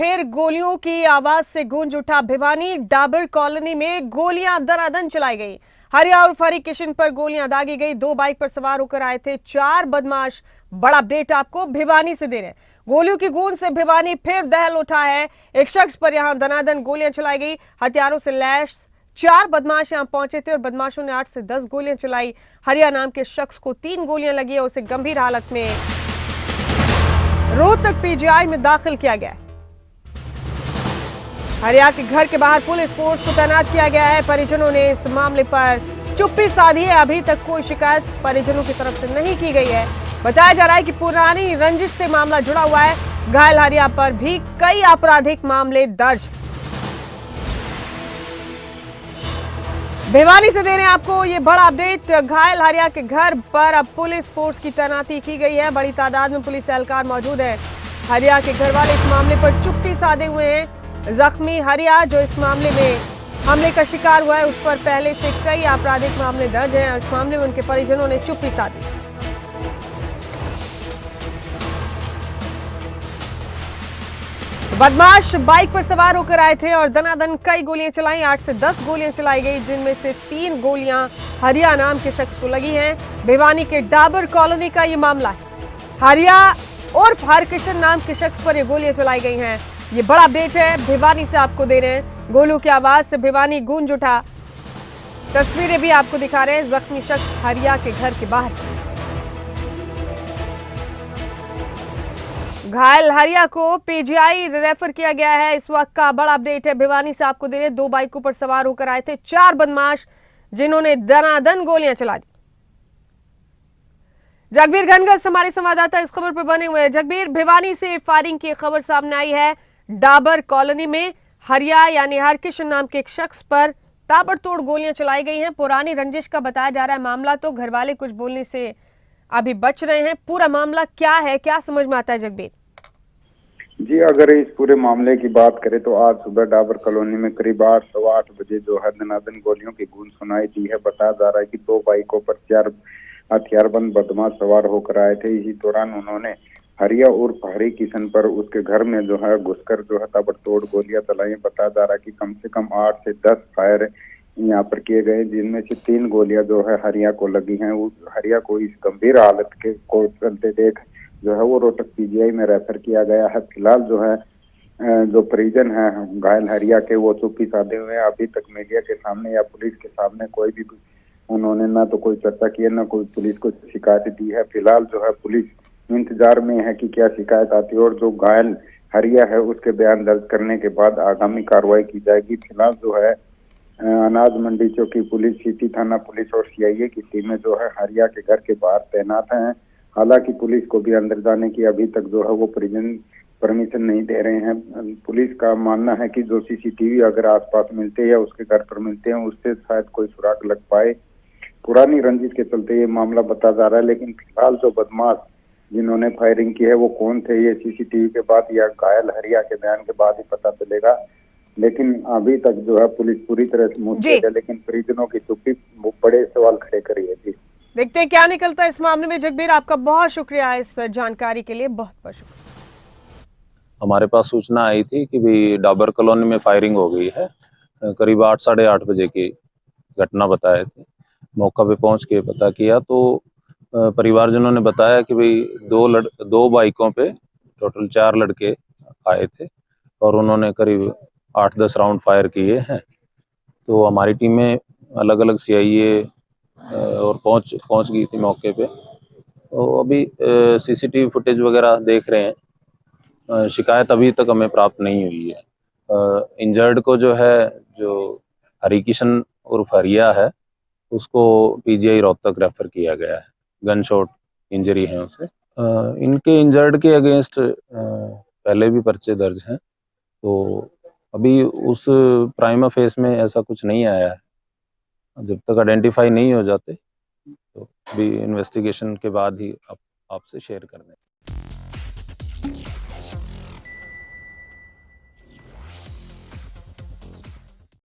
फिर गोलियों की आवाज से गूंज उठा भिवानी। डाबर कॉलोनी में गोलियां दनादन चलाई गई। हरिया और हरी किशन पर गोलियां दागी गई। दो बाइक पर सवार होकर आए थे 4 बदमाश। बड़ा अपडेट आपको भिवानी से दे रहे हैं। गोलियों की गूंज से भिवानी फिर दहल उठा है। एक शख्स पर यहां दनादन गोलियां चलाई गई। हथियारों से लैस 4 बदमाश यहां पहुंचे थे और बदमाशों ने 8 से 10 गोलियां चलाई। हरिया नाम के शख्स को 3 गोलियां लगी है। उसे गंभीर हालत में रोहतक पीजीआई में दाखिल किया गया है। हरिया के घर के बाहर पुलिस फोर्स को तैनात किया गया है। परिजनों ने इस मामले पर चुप्पी साधी है। अभी तक कोई शिकायत परिजनों की तरफ से नहीं की गई है। बताया जा रहा है कि पुरानी रंजिश से मामला जुड़ा हुआ है। घायल हरिया पर भी कई आपराधिक मामले दर्ज। भिवानी से दे रहे हैं आपको ये बड़ा अपडेट। घायल हरिया के घर पर अब पुलिस फोर्स की तैनाती की गई है। बड़ी तादाद में पुलिस एहलकार मौजूद है। हरिया के घर वाले इस मामले पर चुप्पी साधे हुए हैं। जख्मी हरिया जो इस मामले में हमले का शिकार हुआ है, उस पर पहले से कई आपराधिक मामले दर्ज हैं। इस मामले में उनके परिजनों ने चुप्पी साधी। बदमाश बाइक पर सवार होकर आए थे और दनादन कई गोलियां चलाई। 8 से 10 गोलियां चलाई गई, जिनमें से 3 गोलियां हरिया नाम के शख्स को लगी हैं। भिवानी के डाबर कॉलोनी का ये मामला है। हरिया उर्फ हरकिशन नाम के शख्स पर ये गोलियां चलाई गई हैं। ये बड़ा अपडेट है, भिवानी से आपको दे रहे हैं। गोलियों की आवाज से भिवानी गूंज उठा। तस्वीरें भी आपको दिखा रहे हैं। जख्मी शख्स हरिया के घर के बाहर। घायल हरिया को पीजीआई रेफर किया गया है। इस वक्त का बड़ा अपडेट है, भिवानी से आपको दे रहे हैं। 2 बाइकों पर सवार होकर आए थे 4 बदमाश, जिन्होंने दनादन गोलियां चला दी। जगबीर घनगस हमारे संवाददाता इस खबर पर बने हुए हैं। जगबीर, भिवानी से फायरिंग की खबर सामने आई है। डाबर कॉलोनी में हरिया यानी हरकिशन नाम के एक शख्स पर ताबड़तोड़ गोलियां चलाई गई हैं। पुरानी रंजिश का बताया जा रहा है मामला, तो घर वाले कुछ बोलने से अभी बच रहे हैं। पूरा मामला क्या है, क्या समझ में आता है जगबीर? जी, अगर इस पूरे मामले की बात करें तो आज सुबह डाबर कॉलोनी में करीब 8 सवा 8 बजे जो है दनादन गोलियों की गूंज सुनाई दी है। बताया जा रहा है कि 2 बाइकों पर 4 हथियारबंद बदमाश सवार होकर आए थे। इसी दौरान उन्होंने हरिया उर्फ हरी किशन पर उसके घर में जो है घुसकर जो है ताबड़तोड़ गोलियां चलाई। बताया जा रहा है कि कम से कम 8 से 10 फायर यहाँ पर किए गए, जिनमें से 3 गोलियां जो है हरिया को लगी हैं। हरिया को इस गंभीर हालत के को चलते देख जो है वो रोहतक पीजीआई में रेफर किया गया है। फिलहाल जो है जो परिजन है घायल हरिया के, वो चुप्पी साधे हुए हैं। अभी तक मीडिया के सामने या पुलिस के सामने कोई भी उन्होंने ना तो कोई चर्चा की है, ना कोई पुलिस को शिकायत दी है। फिलहाल जो है पुलिस इंतजार में है कि क्या शिकायत आती है और जो घायल हरिया है उसके बयान दर्ज करने के बाद आगामी कार्रवाई की जाएगी। फिलहाल जो है अनाज मंडी चौकी पुलिस, सिटी थाना पुलिस और सीआईए की टीमें जो है हरिया के घर के बाहर तैनात हैं। हालांकि पुलिस को भी अंदर जाने की अभी तक जो है वो परिजन परमिशन नहीं दे रहे हैं। पुलिस का मानना है कि जो सीसीटीवी अगर आसपास मिलते हैं या उसके घर पर मिलते हैं, उससे शायद कोई सुराग लग पाए। पुरानी रंजिश के चलते ये मामला बता जा रहा है, लेकिन फिलहाल जो बदमाश जिन्होंने फायरिंग की है वो कौन थे, ये सीसीटीवी के बाद या घायल हरिया के बयान के बाद ही पता चलेगा। लेकिन अभी तक जो है पुलिस पूरी तरह से मुस्तैद है, लेकिन परिजनों की चुप्पी बड़े सवाल खड़े करी है। जी, देखते हैं क्या निकलता है इस मामले में। जगबीर, आपका बहुत शुक्रिया इस जानकारी के लिए, बहुत बहुत शुक्रिया। हमारे पास सूचना आई थी कि भाई डाबर कॉलोनी में फायरिंग हो गई है। करीब 8 साढ़े 8 बजे की घटना बताए थे। मौका पे पहुंच के पता किया तो परिवारजनों ने बताया कि भाई 2 बाइकों पे टोटल 4 लड़के आए थे और उन्होंने करीब 8-10 राउंड फायर किए हैं। तो हमारी टीमें अलग अलग सीआईए और पहुंच गई थी मौके पे। तो अभी सीसीटीवी फुटेज वगैरह देख रहे हैं। शिकायत अभी तक हमें प्राप्त नहीं हुई है। इंजर्ड को जो है, जो हरी किशन उर्फ हरिया है, उसको पीजीआई रोहतक रेफर किया गया है। गन शॉट इंजरी है उसे। इनके इंजर्ड के अगेंस्ट पहले भी पर्चे दर्ज हैं। तो अभी उस प्राइमा फेस में ऐसा कुछ नहीं आया है। जब तक आइडेंटिफाई नहीं हो जाते तो अभी इन्वेस्टिगेशन के बाद ही आपसे शेयर कर दें।